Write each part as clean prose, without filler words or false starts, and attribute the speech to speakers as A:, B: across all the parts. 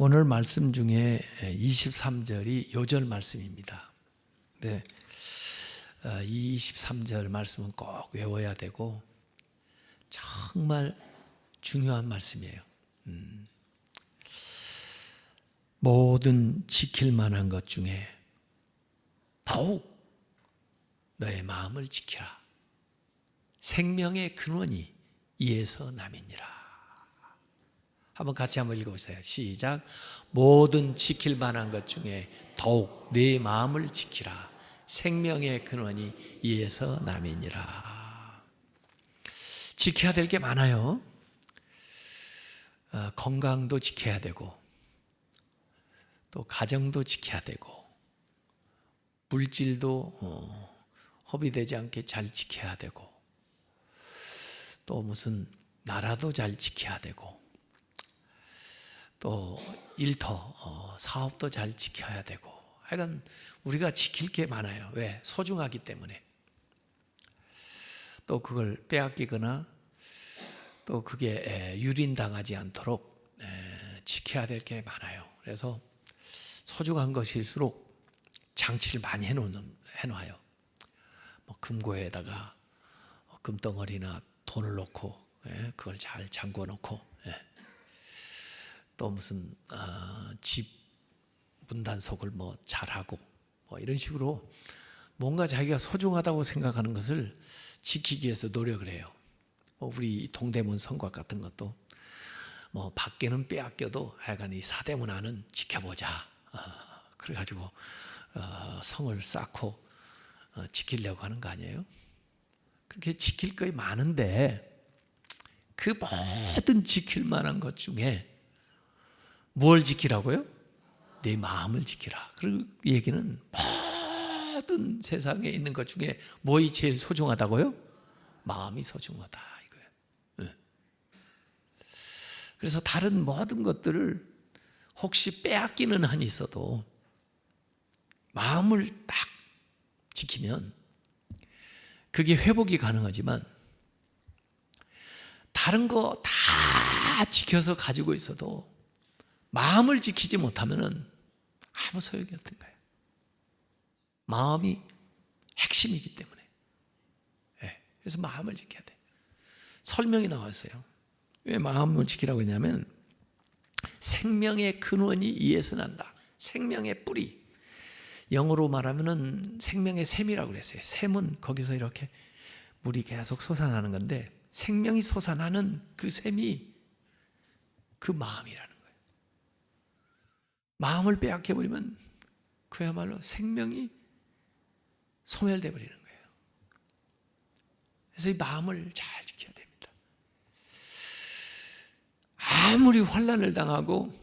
A: 오늘 말씀 중에 23절이 요절 말씀입니다. 네, 이 23절 말씀은 꼭 외워야 되고 정말 중요한 말씀이에요. 모든 지킬 만한 것 중에 더욱 너의 마음을 지키라. 생명의 근원이 이에서 남이니라. 한번 같이 한번 읽어보세요. 시작. 모든 지킬 만한 것 중에 더욱 내 마음을 지키라. 생명의 근원이 이에서 남이니라. 지켜야 될 게 많아요. 건강도 지켜야 되고, 또 가정도 지켜야 되고, 물질도 허비되지 않게 잘 지켜야 되고, 또 무슨 나라도 잘 지켜야 되고, 또 일터, 사업도 잘 지켜야 되고, 하여간 우리가 지킬 게 많아요. 왜? 소중하기 때문에. 또 그걸 빼앗기거나 또 그게 유린당하지 않도록 지켜야 될 게 많아요. 그래서 소중한 것일수록 장치를 많이 해놔요. 뭐 금고에다가 금덩어리나 돈을 넣고 그걸 잘 잠궈 놓고, 또 무슨 집 문단속을 뭐 잘하고 뭐 이런 식으로 뭔가 자기가 소중하다고 생각하는 것을 지키기 위해서 노력을 해요. 우리 동대문 성곽 같은 것도 뭐 밖에는 빼앗겨도 하여간 이 사대문 안은 지켜보자. 그래가지고 성을 쌓고 지키려고 하는 거 아니에요? 그렇게 지킬 것이 많은데 그 모든 지킬 만한 것 중에 뭘 지키라고요? 내 마음을 지키라. 그리고 이 얘기는 모든 세상에 있는 것 중에 뭐이 제일 소중하다고요? 마음이 소중하다 이거예요. 그래서 다른 모든 것들을 혹시 빼앗기는 한이 있어도 마음을 딱 지키면 그게 회복이 가능하지만 다른 거 다 지켜서 가지고 있어도 마음을 지키지 못하면 아무 소용이 없는 거예요. 마음이 핵심이기 때문에. 그래서 마음을 지켜야 돼. 설명이 나왔어요. 왜 마음을 지키라고 했냐면 생명의 근원이 이에서 난다. 생명의 뿌리. 영어로 말하면 생명의 샘이라고 그랬어요. 샘은 거기서 이렇게 물이 계속 솟아나는 건데 생명이 솟아나는 그 샘이 그 마음이라는 거예요. 마음을 빼앗겨버리면 그야말로 생명이 소멸돼 버리는 거예요. 그래서 이 마음을 잘 지켜야 됩니다. 아무리 환난을 당하고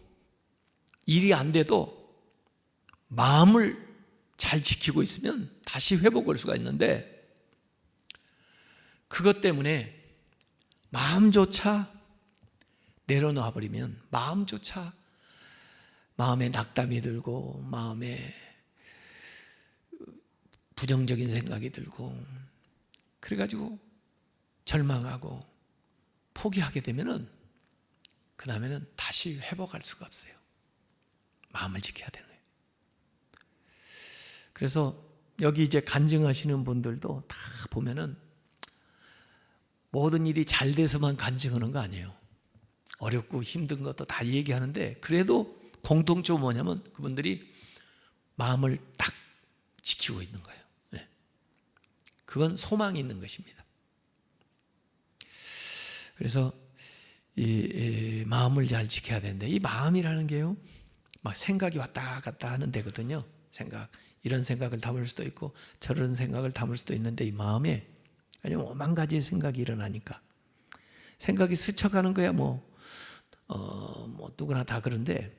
A: 일이 안 돼도 마음을 잘 지키고 있으면 다시 회복할 수가 있는데 그것 때문에 마음조차 내려놔 버리면 마음조차 마음에 낙담이 들고 마음에 부정적인 생각이 들고 그래가지고 절망하고 포기하게 되면은 그 다음에는 다시 회복할 수가 없어요. 마음을 지켜야 되는 거예요. 그래서 여기 이제 간증하시는 분들도 다 보면은 모든 일이 잘 돼서만 간증하는 거 아니에요. 어렵고 힘든 것도 다 얘기하는데 그래도 공통점은 뭐냐면 그분들이 마음을 딱 지키고 있는 거예요. 그건 소망이 있는 것입니다. 그래서 이 마음을 잘 지켜야 되는데 이 마음이라는 게요, 막 생각이 왔다 갔다 하는 데거든요. 이런 생각을 담을 수도 있고 저런 생각을 담을 수도 있는데 이 마음에 아니 오만 가지의 생각이 일어나니까 생각이 스쳐가는 거야 뭐 누구나 다 그런데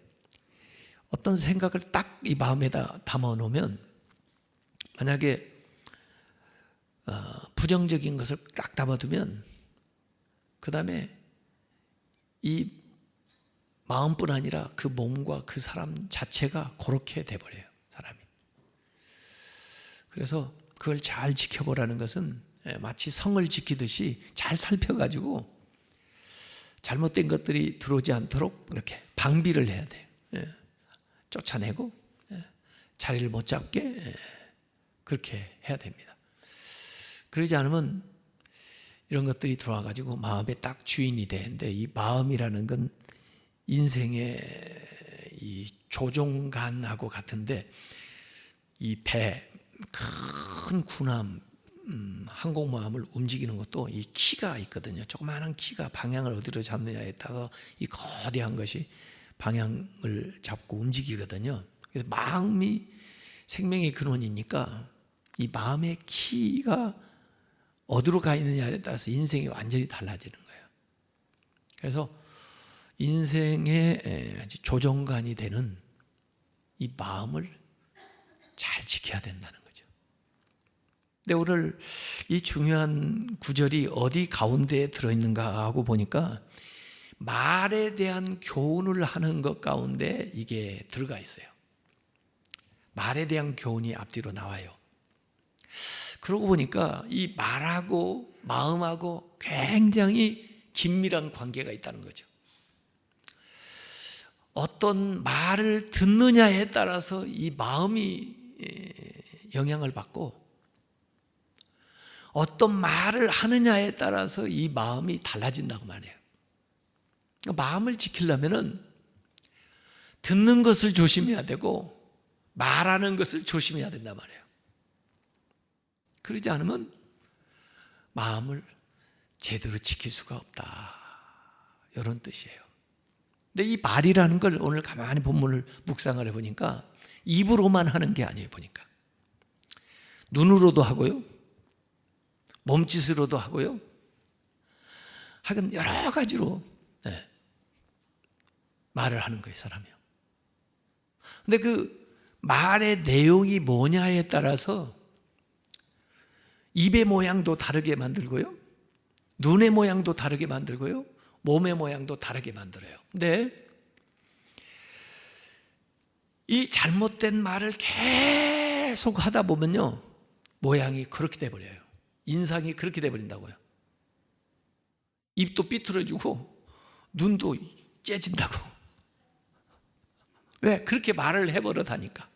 A: 어떤 생각을 딱 이 마음에다 담아 놓으면 만약에 부정적인 것을 딱 담아두면 그 다음에 이 마음뿐 아니라 그 몸과 그 사람 자체가 그렇게 돼버려요. 사람이. 그래서 그걸 잘 지켜보라는 것은 마치 성을 지키듯이 잘 살펴가지고 잘못된 것들이 들어오지 않도록 이렇게 방비를 해야 돼요. 쫓아내고 자리를 못 잡게 그렇게 해야 됩니다. 그러지 않으면 이런 것들이 들어와 가지고 마음에 딱 주인이 되는데, 이 마음이라는 건 인생의 이 조종간하고 같은데, 이 배, 큰 군함, 항공모함을 움직이는 것도 이 키가 있거든요. 조그마한 키가 방향을 어디로 잡느냐에 따라 이 거대한 것이 방향을 잡고 움직이거든요. 그래서 마음이 생명의 근원이니까 이 마음의 키가 어디로 가 있느냐에 따라서 인생이 완전히 달라지는 거예요. 그래서 인생의 조종관이 되는 이 마음을 잘 지켜야 된다는 거죠. 근데 오늘 이 중요한 구절이 어디 가운데에 들어있는가 하고 보니까 말에 대한 교훈을 하는 것 가운데 이게 들어가 있어요. 말에 대한 교훈이 앞뒤로 나와요. 그러고 보니까 이 말하고 마음하고 굉장히 긴밀한 관계가 있다는 거죠. 어떤 말을 듣느냐에 따라서 이 마음이 영향을 받고, 어떤 말을 하느냐에 따라서 이 마음이 달라진다고 말해요. 마음을 지키려면 듣는 것을 조심해야 되고 말하는 것을 조심해야 된단 말이에요. 그러지 않으면 마음을 제대로 지킬 수가 없다, 이런 뜻이에요. 근데 이 말이라는 걸 오늘 가만히 본문을 묵상을 해보니까 입으로만 하는 게 아니에요. 보니까 눈으로도 하고요, 몸짓으로도 하고요, 하여간 여러 가지로 말을 하는 거예요, 사람이요. 근데 그 말의 내용이 뭐냐에 따라서 입의 모양도 다르게 만들고요, 눈의 모양도 다르게 만들고요, 몸의 모양도 다르게 만들어요. 근데 이 잘못된 말을 계속 하다 보면요, 모양이 그렇게 돼버려요. 인상이 그렇게 돼버린다고요. 입도 삐뚤어지고 눈도 째진다고. 왜? 그렇게 말을 해버릇하니까.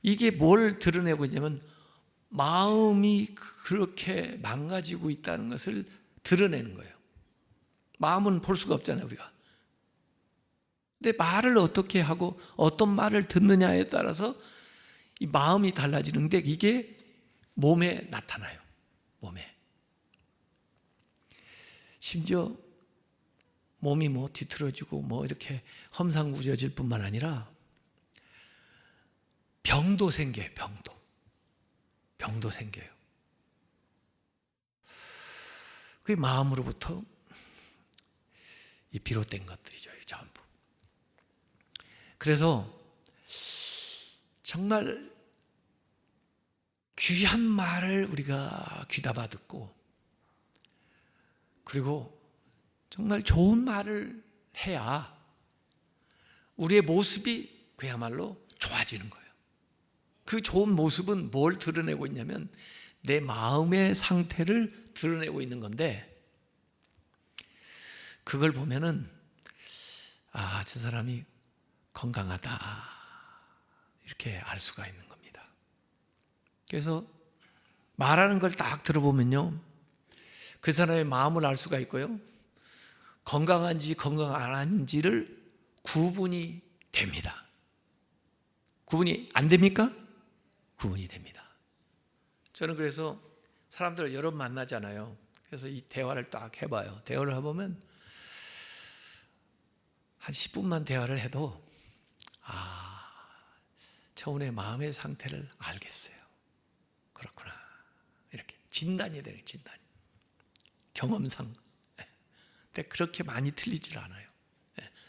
A: 이게 뭘 드러내고 있냐면 마음이 그렇게 망가지고 있다는 것을 드러내는 거예요. 마음은 볼 수가 없잖아요, 우리가. 근데 말을 어떻게 하고 어떤 말을 듣느냐에 따라서 이 마음이 달라지는데, 이게 몸에 나타나요. 몸에. 심지어 몸이 뭐 뒤틀어지고 뭐 이렇게 험상궂어질 뿐만 아니라 병도 생겨요. 병도 생겨요. 그게 마음으로부터 이 비롯된 것들이죠, 전부. 그래서 정말 귀한 말을 우리가 귀담아 듣고, 그리고 정말 좋은 말을 해야 우리의 모습이 그야말로 좋아지는 거예요. 그 좋은 모습은 뭘 드러내고 있냐면 내 마음의 상태를 드러내고 있는 건데, 그걸 보면은 아, 저 사람이 건강하다, 이렇게 알 수가 있는 겁니다. 그래서 말하는 걸 딱 들어보면요, 그 사람의 마음을 알 수가 있고요, 건강한지 건강 안 한지를 구분이 됩니다. 구분이 안 됩니까? 구분이 됩니다. 저는 그래서 사람들 여러 번 만나잖아요. 그래서 이 대화를 딱 해봐요. 대화를 해보면 한 10분만 대화를 해도 저분의 마음의 상태를 알겠어요. 그렇구나, 이렇게 진단이 되는, 진단이. 경험상. 근데 그렇게 많이 틀리질 않아요.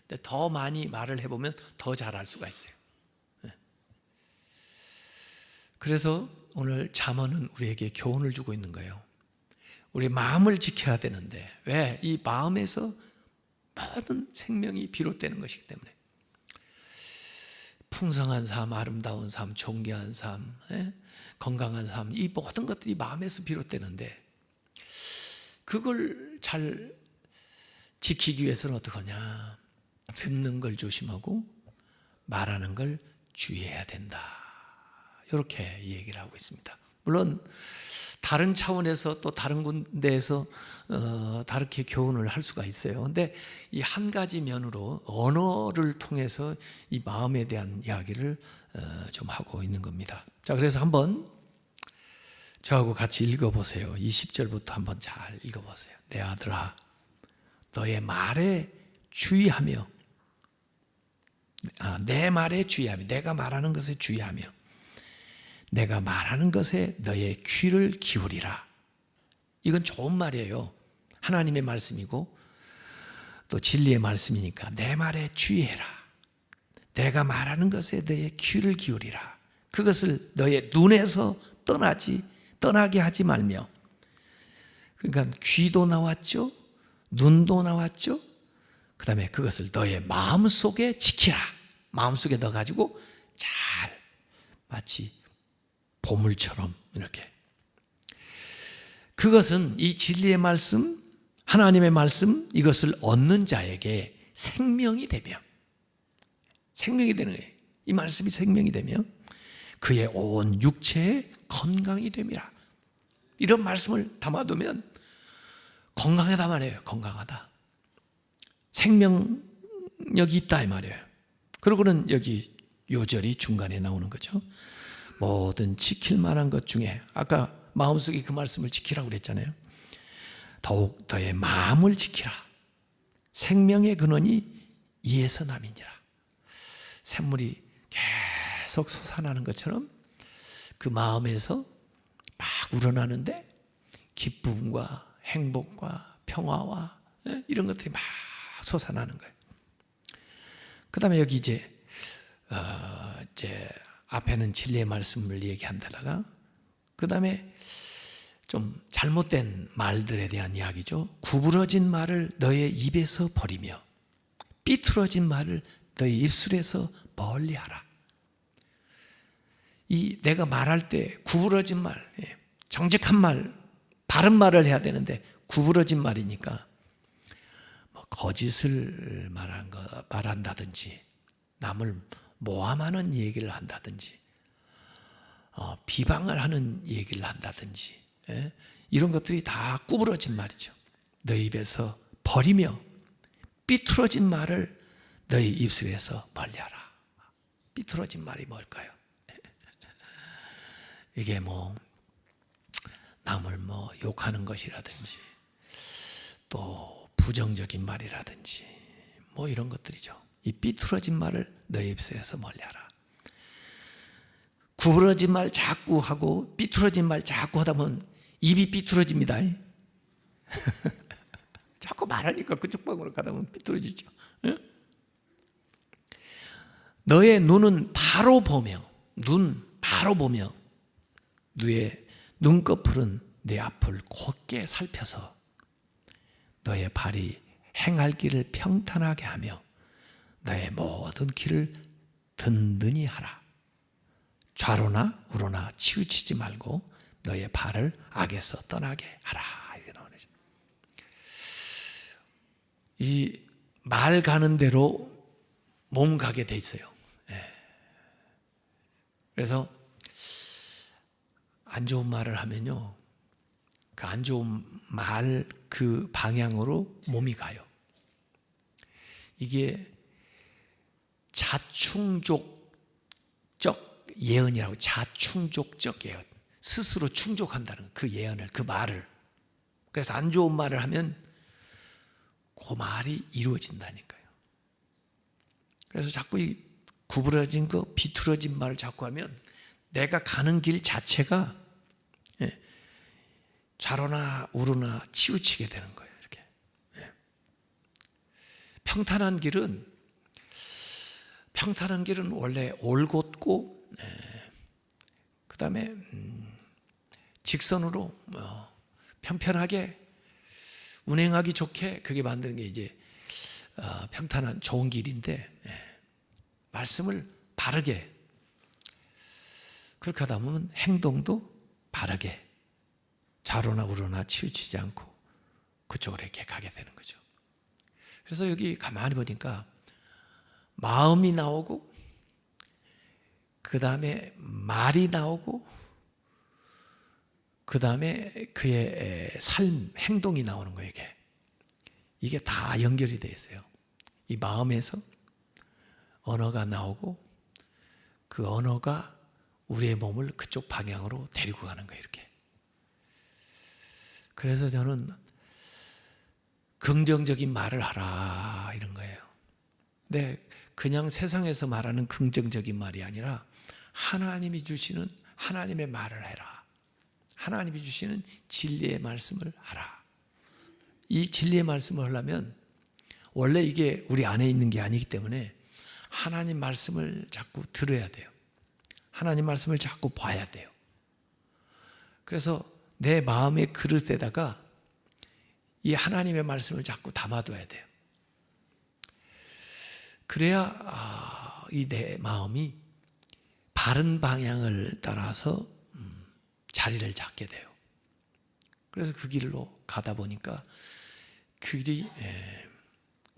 A: 근데 더 많이 말을 해보면 더 잘 알 수가 있어요. 그래서 오늘 잠언은 우리에게 교훈을 주고 있는 거예요. 우리 마음을 지켜야 되는데, 왜? 이 마음에서 모든 생명이 비롯되는 것이기 때문에. 풍성한 삶, 아름다운 삶, 존귀한 삶, 건강한 삶, 이 모든 것들이 마음에서 비롯되는데, 그걸 잘 지키기 위해서는 어떡하냐? 듣는 걸 조심하고 말하는 걸 주의해야 된다. 이렇게 얘기를 하고 있습니다. 물론 다른 차원에서 또 다른 군데에서 다르게 교훈을 할 수가 있어요. 근데 이 한 가지 면으로 언어를 통해서 이 마음에 대한 이야기를 좀 하고 있는 겁니다. 자, 그래서 한번 저하고 같이 읽어보세요. 20절부터 한번 잘 읽어보세요. 내 아들아, 너의 말에 주의하며, 내 말에 주의하며, 내가 말하는 것에 주의하며, 내가 말하는 것에 너의 귀를 기울이라. 이건 좋은 말이에요. 하나님의 말씀이고 또 진리의 말씀이니까 내 말에 주의해라. 내가 말하는 것에 너의 귀를 기울이라. 그것을 너의 눈에서 떠나게 하지 말며. 그러니까 귀도 나왔죠, 눈도 나왔죠. 그 다음에 그것을 너의 마음속에 지키라. 마음속에 넣어가지고 잘 마치 보물처럼 이렇게. 그것은 이 진리의 말씀, 하나님의 말씀, 이것을 얻는 자에게 생명이 되며, 생명이 되는 거예요. 이 말씀이 생명이 되며 그의 온 육체에 건강이 됨이라. 이런 말씀을 담아두면 건강하다 말이에요. 건강하다. 생명력이 있다 이 말이에요. 그러고는 여기 요절이 중간에 나오는 거죠. 모든 지킬 만한 것 중에, 아까 마음속에 그 말씀을 지키라고 그랬잖아요. 더욱 너의 마음을 지키라. 생명의 근원이 이에서 남이니라. 샘물이 계속 솟아나는 것처럼 그 마음에서 막 우러나는데 기쁨과 행복과 평화와 이런 것들이 막 솟아나는 거예요. 그 다음에 여기 이제 앞에는 진리의 말씀을 얘기한다다가 그 다음에 좀 잘못된 말들에 대한 이야기죠. 구부러진 말을 너의 입에서 버리며 삐뚤어진 말을 너의 입술에서 멀리하라. 이 내가 말할 때 구부러진 말, 정직한 말, 바른 말을 해야 되는데 구부러진 말이니까 뭐 거짓을 말한다든지 남을 모함하는 얘기를 한다든지 비방을 하는 얘기를 한다든지 이런 것들이 다 구부러진 말이죠. 너희 입에서 버리며 삐뚤어진 말을 너희 입술에서 멀리하라. 삐뚤어진 말이 뭘까요? 이게 뭐 남을 뭐 욕하는 것이라든지 또 부정적인 말이라든지 뭐 이런 것들이죠. 이 삐뚤어진 말을 너희 입술에서 멀리하라. 구부러진 말 자꾸 하고 삐뚤어진 말 자꾸 하다 보면 입이 삐뚤어집니다. 자꾸 말하니까 그쪽 방으로 가다 보면 삐뚤어지죠. 너의 눈은 바로 보며, 너의 눈꺼풀은 내 앞을 곧게 살펴서 너의 발이 행할 길을 평탄하게 하며 너의 모든 길을 든든히 하라. 좌로나 우로나 치우치지 말고 너의 발을 악에서 떠나게 하라. 이게 나오죠. 이 말 가는 대로 몸 가게 돼 있어요. 그래서 안 좋은 말을 하면요, 그 안 좋은 말 그 방향으로 몸이 가요. 이게 자충족적 예언이라고. 자충족적 예언. 스스로 충족한다는 그 예언을, 그 말을. 그래서 안 좋은 말을 하면 그 말이 이루어진다니까요. 그래서 자꾸 이 구부러진 거, 비뚤어진 말을 자꾸 하면 내가 가는 길 자체가 좌로나 우로나 치우치게 되는 거예요. 이렇게. 평탄한 길은 원래 올곧고 그 다음에 직선으로 편편하게 운행하기 좋게 그게 만드는 게 이제 평탄한 좋은 길인데, 말씀을 바르게 그렇게 하다 보면 행동도 바르게 좌로나 우로나 치우치지 않고 그쪽으로 이렇게 가게 되는 거죠. 그래서 여기 가만히 보니까 마음이 나오고 그 다음에 말이 나오고 그 다음에 그의 삶, 행동이 나오는 거예요. 이게 다 연결이 되어 있어요. 이 마음에서 언어가 나오고 그 언어가 우리의 몸을 그쪽 방향으로 데리고 가는 거예요. 이렇게. 그래서 저는 긍정적인 말을 하라 이런 거예요. 근데 그냥 세상에서 말하는 긍정적인 말이 아니라 하나님이 주시는 하나님의 말을 해라. 하나님이 주시는 진리의 말씀을 하라. 이 진리의 말씀을 하려면 원래 이게 우리 안에 있는 게 아니기 때문에 하나님 말씀을 자꾸 들어야 돼요. 하나님 말씀을 자꾸 봐야 돼요. 그래서 내 마음의 그릇에다가 이 하나님의 말씀을 자꾸 담아둬야 돼요. 그래야 이 내 마음이 바른 방향을 따라서 자리를 잡게 돼요. 그래서 그 길로 가다 보니까 그 길이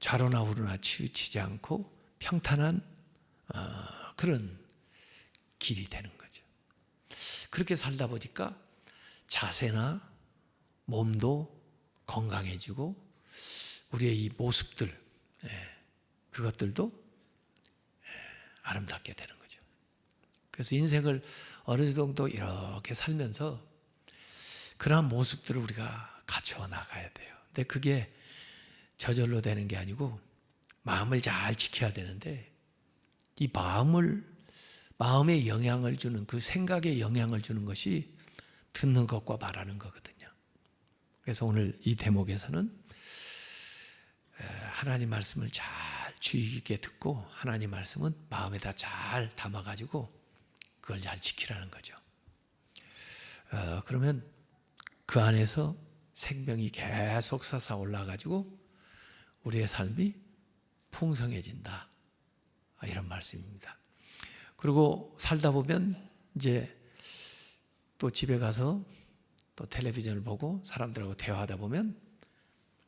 A: 좌로나 우로나 치우치지 않고 평탄한 그런 길이 되는 거죠. 그렇게 살다 보니까 자세나 몸도 건강해지고 우리의 이 모습들 그것들도 아름답게 되는 거죠. 그래서 인생을 어느 정도 이렇게 살면서 그러한 모습들을 우리가 갖추어 나가야 돼요. 근데 그게 저절로 되는 게 아니고 마음을 잘 지켜야 되는데 이 마음에 영향을 주는 그 생각에 영향을 주는 것이 듣는 것과 말하는 거거든요. 그래서 오늘 이 대목에서는 하나님 말씀을 잘 주의 깊게 듣고 하나님 말씀은 마음에다 잘 담아가지고 그걸 잘 지키라는 거죠. 그러면 그 안에서 생명이 계속 솟아 올라가지고 우리의 삶이 풍성해진다. 이런 말씀입니다. 그리고 살다 보면 이제 또 집에 가서 또 텔레비전을 보고 사람들하고 대화하다 보면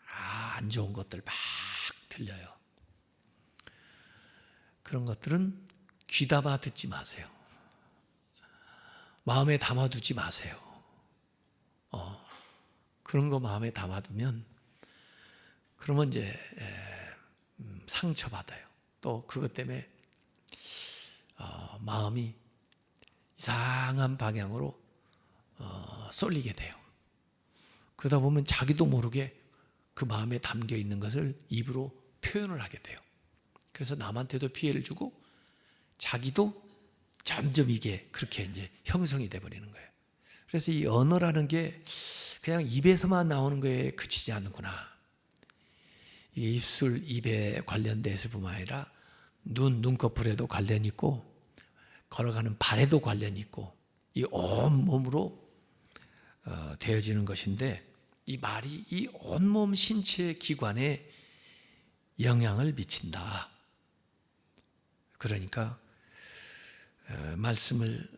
A: 안 좋은 것들 막 들려요. 그런 것들은 귀담아 듣지 마세요. 마음에 담아두지 마세요. 그런 거 마음에 담아두면 그러면 이제 상처받아요. 또 그것 때문에 마음이 이상한 방향으로 쏠리게 돼요. 그러다 보면 자기도 모르게 그 마음에 담겨 있는 것을 입으로 표현을 하게 돼요. 그래서 남한테도 피해를 주고 자기도 점점 이게 그렇게 이제 형성이 돼 버리는 거예요. 그래서 이 언어라는 게 그냥 입에서만 나오는 거에 그치지 않는구나. 이게 입술, 입에 관련돼서 뿐만 아니라 눈꺼풀에도 관련이 있고 걸어가는 발에도 관련이 있고 이 온몸으로 되어지는 것인데 이 말이 이 온몸 신체 기관에 영향을 미친다. 그러니까 말씀을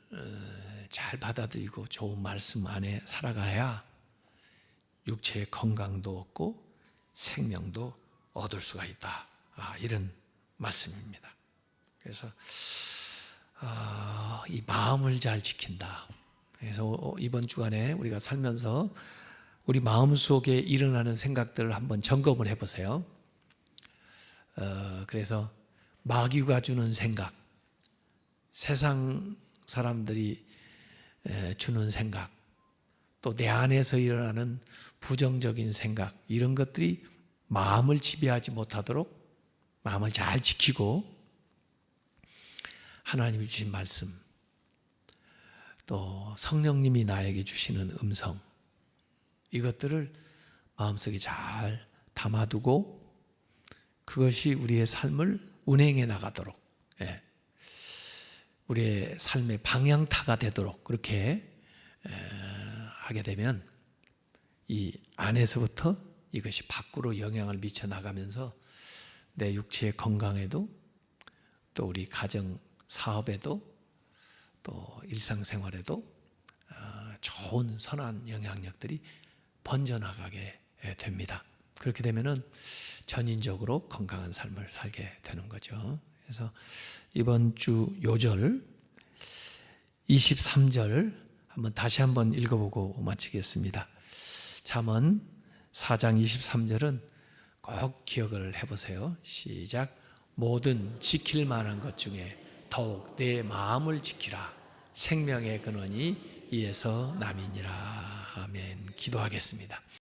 A: 잘 받아들이고 좋은 말씀 안에 살아가야 육체의 건강도 얻고 생명도 얻을 수가 있다. 이런 말씀입니다. 그래서 이 마음을 잘 지킨다. 그래서 이번 주간에 우리가 살면서 우리 마음속에 일어나는 생각들을 한번 점검을 해보세요. 그래서 마귀가 주는 생각, 세상 사람들이 주는 생각, 또 내 안에서 일어나는 부정적인 생각, 이런 것들이 마음을 지배하지 못하도록 마음을 잘 지키고 하나님이 주신 말씀, 또 성령님이 나에게 주시는 음성, 이것들을 마음속에 잘 담아두고 그것이 우리의 삶을 운행해 나가도록, 우리의 삶의 방향타가 되도록 그렇게 하게 되면 이 안에서부터 이것이 밖으로 영향을 미쳐 나가면서 내 육체의 건강에도 또 우리 가정 사업에도 또 일상생활에도 좋은 선한 영향력들이 번져나가게 됩니다. 그렇게 되면은 전인적으로 건강한 삶을 살게 되는 거죠. 그래서 이번 주 요절 23절 다시 한번 읽어보고 마치겠습니다. 잠언 4장 23절은 꼭 기억을 해보세요. 시작. 모든 지킬 만한 것 중에 더욱 내 마음을 지키라. 생명의 근원이 이에서 남이니라. 아멘. 기도하겠습니다.